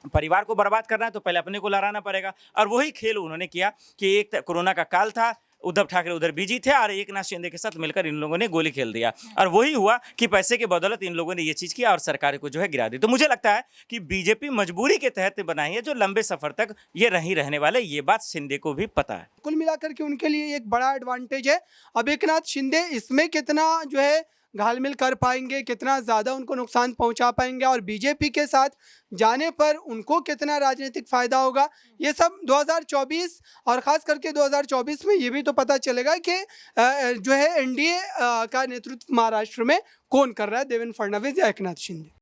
परिवार को बर्बाद करना है तो पहले अपने को लहराना पड़ेगा। और वही खेल उन्होंने किया कि एक कोरोना का काल था, उद्धव ठाकरे उधर बिजी थे और एकनाथ शिंदे के साथ मिलकर इन लोगों ने गोली खेल दिया, और वही हुआ कि पैसे के बदौलत इन लोगों ने ये चीज़ किया और सरकार को जो है गिरा दी। तो मुझे लगता है कि बीजेपी मजबूरी के तहत बनाई है, जो लंबे सफर तक ये नहीं रहने वाले, ये बात शिंदे को भी पता है। कुल मिलाकर के उनके लिए एक बड़ा एडवांटेज है। अब एकनाथ शिंदे इसमें कितना जो है घाल-मिल कर पाएँगे, कितना ज़्यादा उनको नुकसान पहुँचा पाएँगे और बीजेपी के साथ जाने पर उनको कितना राजनीतिक फ़ायदा होगा, ये सब 2024 और ख़ास करके 2024 में ये भी तो पता चलेगा कि जो है एनडीए का नेतृत्व महाराष्ट्र में कौन कर रहा है, देवेंद्र फडणवीस या एकनाथ शिंदे।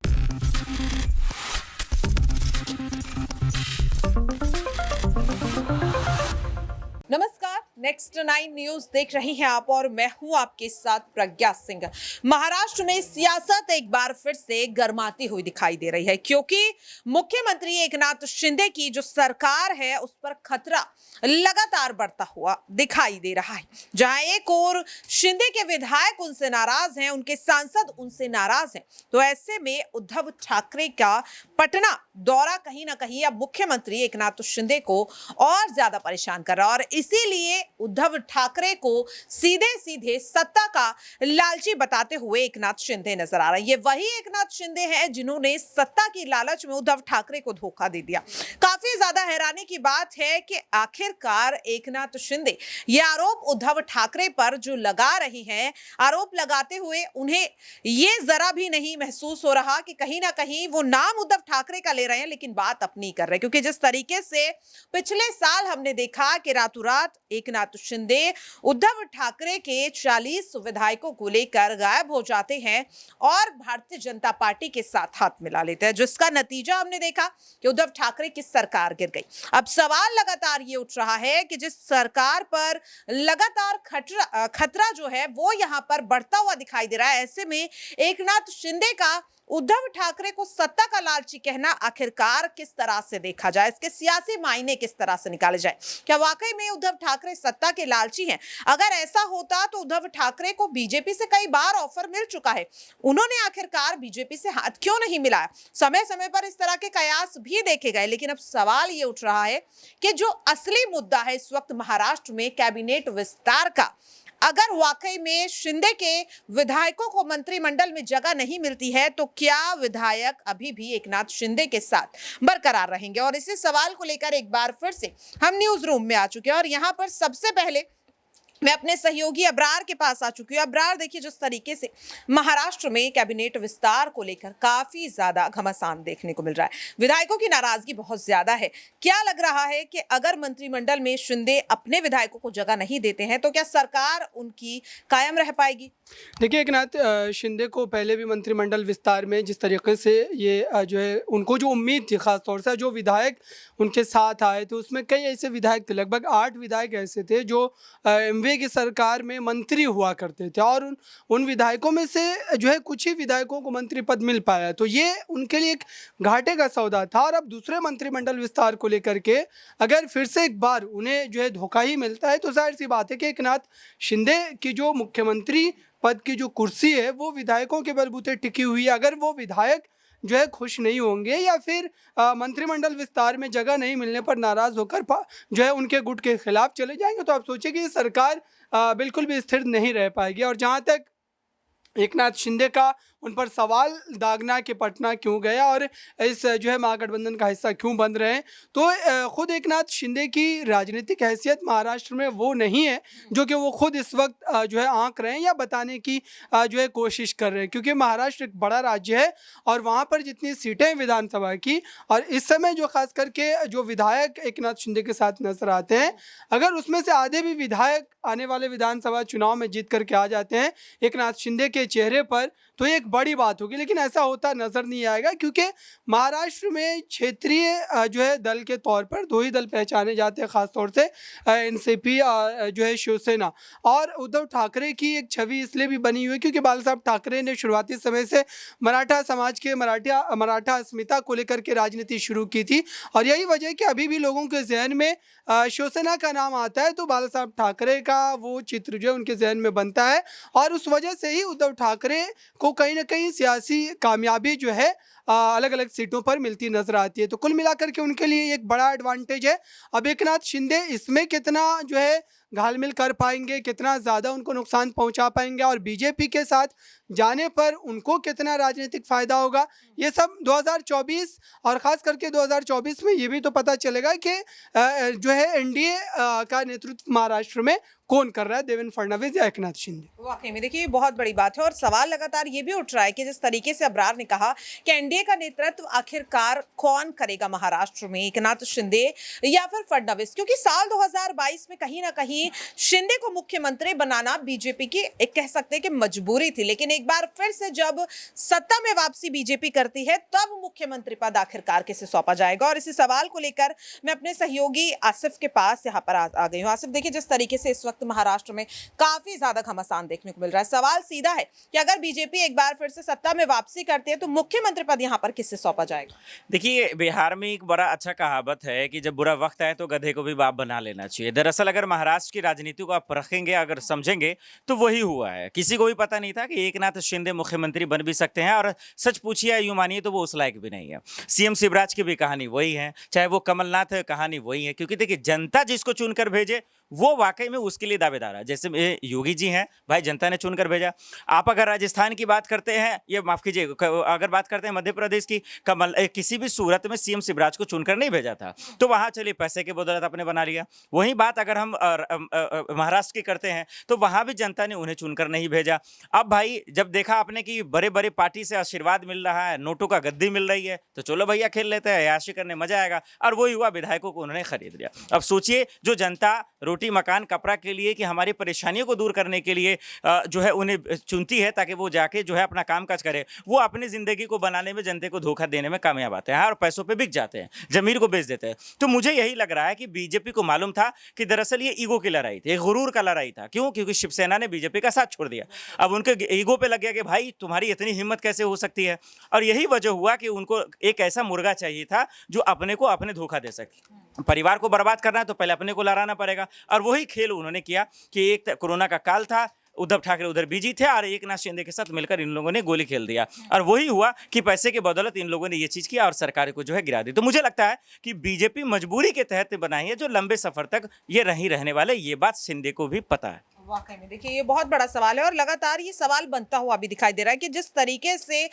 नमस्कार, नेक्स्ट 9 न्यूज देख रही हैं आप और मैं हूं आपके साथ प्रज्ञा सिंह। महाराष्ट्र में सियासत एक बार फिर से गर्माती हुई दिखाई दे रही है, क्योंकि मुख्यमंत्री एकनाथ शिंदे की जो सरकार है उस पर खतरा लगातार बढ़ता हुआ दिखाई दे रहा है। जहां एक और शिंदे के विधायक उनसे नाराज हैं, उनके सांसद उनसे नाराज हैं, तो ऐसे में उद्धव ठाकरे का पटना दौरा कहीं ना कहीं अब मुख्यमंत्री एकनाथ शिंदे को और ज्यादा परेशान कर रहा है, और इसीलिए उद्धव ठाकरे को सीधे सीधे सत्ता का लालची बताते हुए एकनाथ शिंदे नजर आ रहा है। ये वही एकनाथ शिंदे हैं जिन्होंने सत्ता की लालच में उद्धव ठाकरे को धोखा दे दिया। काफी ज्यादा हैरानी की बात है कि आखिरकार एकनाथ शिंदे ये आरोप उद्धव ठाकरे पर जो लगा रही हैं, आरोप लगाते हुए उन्हें ये जरा भी नहीं महसूस हो रहा कि कहीं ना कहीं वो नाम उद्धव ठाकरे का ले रहे हैं लेकिन बात अपनी कर रहे हैं। क्योंकि जिस तरीके से पिछले साल हमने देखा कि रातों रात एकनाथ शिंदे उद्धव ठाकरे के 40 विधायकों को लेकर गायब हो जाते हैं और भारतीय जनता पार्टी के साथ हाथ मिला लेते हैं, जिसका नतीजा हमने देखा कि उद्धव ठाकरे की सरकार गिर गई। अब सवाल लगातार ये उठ रहा है कि जिस सरकार पर लगातार खतरा जो है वो यहां पर बढ़ता हुआ दिखाई दे रहा है, ऐसे में एकनाथ शिंदे का उद्धव ठाकरे को सत्ता का लालची कहना आखिरकार किस तरह से देखा जाए, इसके सियासी मायने किस तरह से निकाले जाए। क्या वाकई में उद्धव ठाकरे सत्ता के लालची हैं? अगर ऐसा होता तो उद्धव ठाकरे को बीजेपी से कई बार ऑफर मिल चुका है, उन्होंने आखिरकार बीजेपी से हाथ क्यों नहीं मिलाया? समय समय पर इस तरह के कयास भी देखे गए, लेकिन अब सवाल ये उठ रहा है कि जो असली मुद्दा है इस वक्त महाराष्ट्र में कैबिनेट विस्तार का, अगर वाकई में शिंदे के विधायकों को मंत्रिमंडल में जगह नहीं मिलती है तो क्या विधायक अभी भी एकनाथ शिंदे के साथ बरकरार रहेंगे? और इसी सवाल को लेकर एक बार फिर से हम न्यूज रूम में आ चुके हैं और यहां पर सबसे पहले मैं अपने सहयोगी अब्रार के पास आ चुकी हूँ। अब्रार, देखिए जिस तरीके से महाराष्ट्र में कैबिनेट विस्तार को लेकर काफी ज्यादा घमासान देखने को मिल रहा है, विधायकों की नाराजगी बहुत ज्यादा है। क्या लग रहा है कि अगर मंत्रिमंडल में शिंदे अपने विधायकों को जगह नहीं देते हैं तो क्या सरकार उनकी कायम रह पाएगी? देखिए, एकनाथ शिंदे को पहले भी मंत्रिमंडल विस्तार में जिस तरीके से ये जो है उनको जो उम्मीद थी, खास तौर से जो विधायक उनके साथ आए थे उसमें कई ऐसे विधायक थे, लगभग 8 विधायक ऐसे थे जो एमवे की सरकार में मंत्री हुआ करते थे और उन विधायकों में से जो है कुछ ही विधायकों को मंत्री पद मिल पाया, तो ये उनके लिए एक घाटे का सौदा था। और अब दूसरे मंत्रिमंडल विस्तार को लेकर के अगर फिर से एक बार उन्हें जो है धोखा ही मिलता है तो जाहिर सी बात है कि एकनाथ शिंदे की जो मुख्यमंत्री पद की जो कुर्सी है वो विधायकों के बलबूते टिकी हुई है। अगर वो विधायक जो है खुश नहीं होंगे या फिर मंत्रिमंडल विस्तार में जगह नहीं मिलने पर नाराज होकर जो है उनके गुट के खिलाफ चले जाएंगे, तो आप सोचिए कि ये सरकार बिल्कुल भी स्थिर नहीं रह पाएगी। और जहाँ तक एकनाथ शिंदे का उन पर सवाल दागना कि पटना क्यों गया और इस जो है महागठबंधन का हिस्सा क्यों बन रहे हैं, तो खुद एकनाथ शिंदे की राजनीतिक हैसियत महाराष्ट्र में वो नहीं है जो कि वो खुद इस वक्त जो है आंक रहे हैं या बताने की जो है कोशिश कर रहे हैं, क्योंकि महाराष्ट्र एक बड़ा राज्य है और वहाँ पर जितनी सीटें हैं विधानसभा की, और इस समय जो खास करके जो विधायक एकनाथ शिंदे के साथ नजर आते हैं, अगर उसमें से आधे भी विधायक आने वाले विधानसभा चुनाव में जीत करके आ जाते हैं एकनाथ शिंदे के चेहरे पर, तो एक बड़ी बात होगी। लेकिन ऐसा होता नजर नहीं आएगा, क्योंकि महाराष्ट्र में क्षेत्रीय जो है दल के तौर पर 2 ही दल पहचाने जाते हैं, खासतौर से एनसीपी जो है शिवसेना, और उद्धव ठाकरे की एक छवि इसलिए भी बनी हुई है क्योंकि बाला साहब ठाकरे ने शुरुआती समय से मराठा समाज के मराठा अस्मिता को लेकर के राजनीति शुरू की थी, और यही वजह है कि अभी भी लोगों के जहन में शिवसेना का नाम आता है तो बाला साहब ठाकरे का वो चित्र जो है उनके जहन में बनता है, और उस वजह से ही उद्धव ठाकरे को कहीं ना कहीं सियासी कामयाबी जो है अलग अलग सीटों पर मिलती नजर आती है। तो कुल मिलाकर के उनके लिए एक बड़ा एडवांटेज है। अब एकनाथ शिंदे इसमें कितना जो है घालमेल कर पाएंगे, कितना ज़्यादा उनको नुकसान पहुंचा पाएंगे और बीजेपी के साथ जाने पर उनको कितना राजनीतिक फ़ायदा होगा, ये सब 2024 और ख़ास करके 2024 में ये भी तो पता चलेगा कि जो है एनडीए का नेतृत्व महाराष्ट्र में कौन कर रहा है, देवेंद्र फडणवीस या एकनाथ शिंदे। वाकई में देखिए ये बहुत बड़ी बात है और सवाल लगातार ये भी उठ रहा है कि जिस तरीके से अबरार ने कहा कि एनडीए का नेतृत्व आखिरकार कौन करेगा महाराष्ट्र में, एकनाथ शिंदे या फिर फडणवीस, क्योंकि साल 2022 में कहीं ना कहीं शिंदे को मुख्यमंत्री बनाना बीजेपी की एक कह सकते हैं कि मजबूरी थी, लेकिन एक बार फिर से जब सत्ता में वापसी बीजेपी करती है तब मुख्यमंत्री पद आखिरकार किसे सौंपा जाएगा। और इसी सवाल को लेकर मैं अपने सहयोगी आसिफ के पास यहाँ पर आ गई हूँ। आसिफ, देखिए जिस तरीके से इस वक्त महाराष्ट्र में काफी ज्यादा घमासान देखने को मिल रहा है, सवाल सीधा है कि अगर बीजेपी एक बार फिर से सत्ता में वापसी करती है तो मुख्यमंत्री पद यहाँ पर किससे सौंपा जाएगा? देखिए, बिहार में एक बड़ा अच्छा कहावत है कि जब बुरा वक्त आए तो गधे को भी बाप बना लेना चाहिए। दरअसल अगर महाराष्ट्र की राजनीति को आप परखेंगे, अगर समझेंगे, तो वही हुआ है। किसी को भी पता नहीं था कि एकनाथ शिंदे मुख्यमंत्री बन भी सकते हैं, और सच पूछिए यूं मानिए तो वो उस लायक भी नहीं है। सीएम शिवराज की भी कहानी वही है, चाहे वो कमलनाथ है, कहानी वही है। क्योंकि देखिए, जनता जिसको चुनकर भेजे वो वाकई में उसके लिए दावेदार है। जैसे योगी जी हैं, भाई जनता ने चुनकर भेजा। आप अगर राजस्थान की बात करते हैं, ये माफ कीजिए, अगर बात करते हैं मध्य प्रदेश की, किसी भी सूरत में सीएम शिवराज को चुनकर नहीं भेजा था, तो वहां चलिए पैसे के बदौलत आपने बना लिया। वही बात अगर हम महाराष्ट्र की करते हैं तो वहां भी जनता ने उन्हें चुनकर नहीं भेजा। अब भाई जब देखा आपने कि बड़े बड़े पार्टी से आशीर्वाद मिल रहा है, नोटों का गद्दी मिल रही है, तो चलो भैया खेल लेते हैं, याशी करने मजा आएगा। और वही हुआ, विधायकों को उन्होंने खरीद लिया। अब सोचिए, जो जनता रोटी मकान कपड़ा के लिए, कि हमारी परेशानियों को दूर करने के लिए जो है उन्हें चुनती है ताकि वो जाके जो है अपना काम काज करे, वो अपनी जिंदगी को बनाने में जनता को धोखा देने में कामयाब आते हैं और पैसों पे बिक जाते हैं, जमीर को बेच देते हैं। तो मुझे यही लग रहा है कि बीजेपी को मालूम था कि दरअसल ये ईगो की लड़ाई थी, गुरूर का लड़ाई था। क्यों? क्योंकि शिवसेना ने बीजेपी का साथ छोड़ दिया। अब उनके ईगो पे लग गया कि भाई तुम्हारी इतनी हिम्मत कैसे हो सकती है। और यही वजह हुआ कि उनको एक ऐसा मुर्गा चाहिए था जो अपने को अपने धोखा दे सके। परिवार को बर्बाद करना है तो पहले अपने को लड़ाना पड़ेगा। और वही खेल उन्होंने किया कि एक कोरोना का काल था, उद्धव ठाकरे उधर बिजी थे और एकनाथ शिंदे के साथ मिलकर इन लोगों ने गोली खेल दिया। और वही हुआ कि पैसे के बदौलत इन लोगों ने ये चीज किया और सरकार को जो है गिरा दी। तो मुझे लगता है कि बीजेपी मजबूरी के तहत बनाई है, जो लंबे सफर तक ये नहीं रहने वाले, ये बात शिंदे को भी पता है। वाकई में देखिए ये बहुत बड़ा सवाल है और लगातार ये सवाल बनता हुआ भी दिखाई दे रहा है कि जिस तरीके से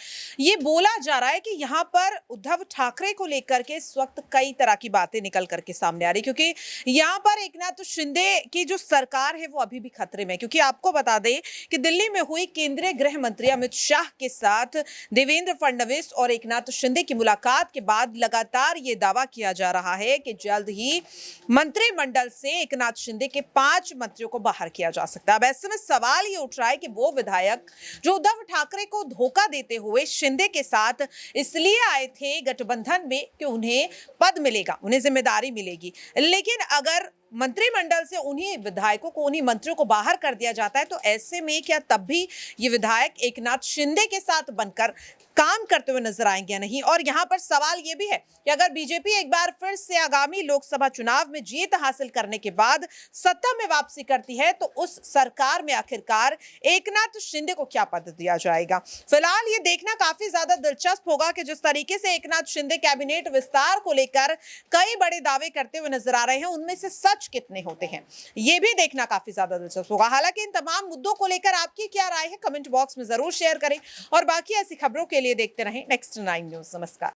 ये बोला जा रहा है कि यहाँ पर उद्धव ठाकरे को लेकर के इस वक्त कई तरह की बातें निकल करके सामने आ रही, क्योंकि यहाँ पर एकनाथ शिंदे की जो सरकार है वो अभी भी खतरे में है। क्योंकि आपको बता दें कि दिल्ली में हुई केंद्रीय गृह मंत्री अमित शाह के साथ देवेंद्र फडणवीस और एकनाथ शिंदे की मुलाकात के बाद लगातार ये दावा किया जा रहा है कि जल्द ही मंत्रिमंडल से एकनाथ शिंदे के 5 मंत्रियों को बाहर किया जा सकता है। अब ऐसे में सवाल ये उठ रहा है कि वो विधायक जो उद्धव ठाकरे को धोखा देते हुए शिंदे के साथ इसलिए आए थे गठबंधन में कि उन्हें पद मिलेगा, उन्हें जिम्मेदारी मिलेगी, लेकिन अगर मंत्रिमंडल से उन्हीं विधायकों को, उन्हीं मंत्रियों को बाहर कर दिया जाता है तो ऐसे में क्या तब भी ये विधायक एकनाथ शिंदे के साथ बनकर काम करते हुए नजर आएंगे या नहीं? और यहाँ पर सवाल ये भी है कि अगर बीजेपी एक बार फिर से आगामी लोकसभा चुनाव में जीत हासिल करने के बाद सत्ता में वापसी करती है तो उस सरकार में आखिरकार एकनाथ शिंदे को क्या पद दिया जाएगा? फिलहाल ये देखना काफी ज्यादा दिलचस्प होगा कि जिस तरीके से एकनाथ शिंदे कैबिनेट विस्तार को लेकर कई बड़े दावे करते हुए नजर आ रहे हैं, उनमें से सच कितने होते हैं, ये भी देखना काफी ज्यादा दिलचस्प होगा। हालांकि इन तमाम मुद्दों को लेकर आपकी क्या राय है, कमेंट बॉक्स में जरूर शेयर करें और बाकी ऐसी खबरों के लिए देखते रहें नेक्स्ट 9 न्यूज। नमस्कार।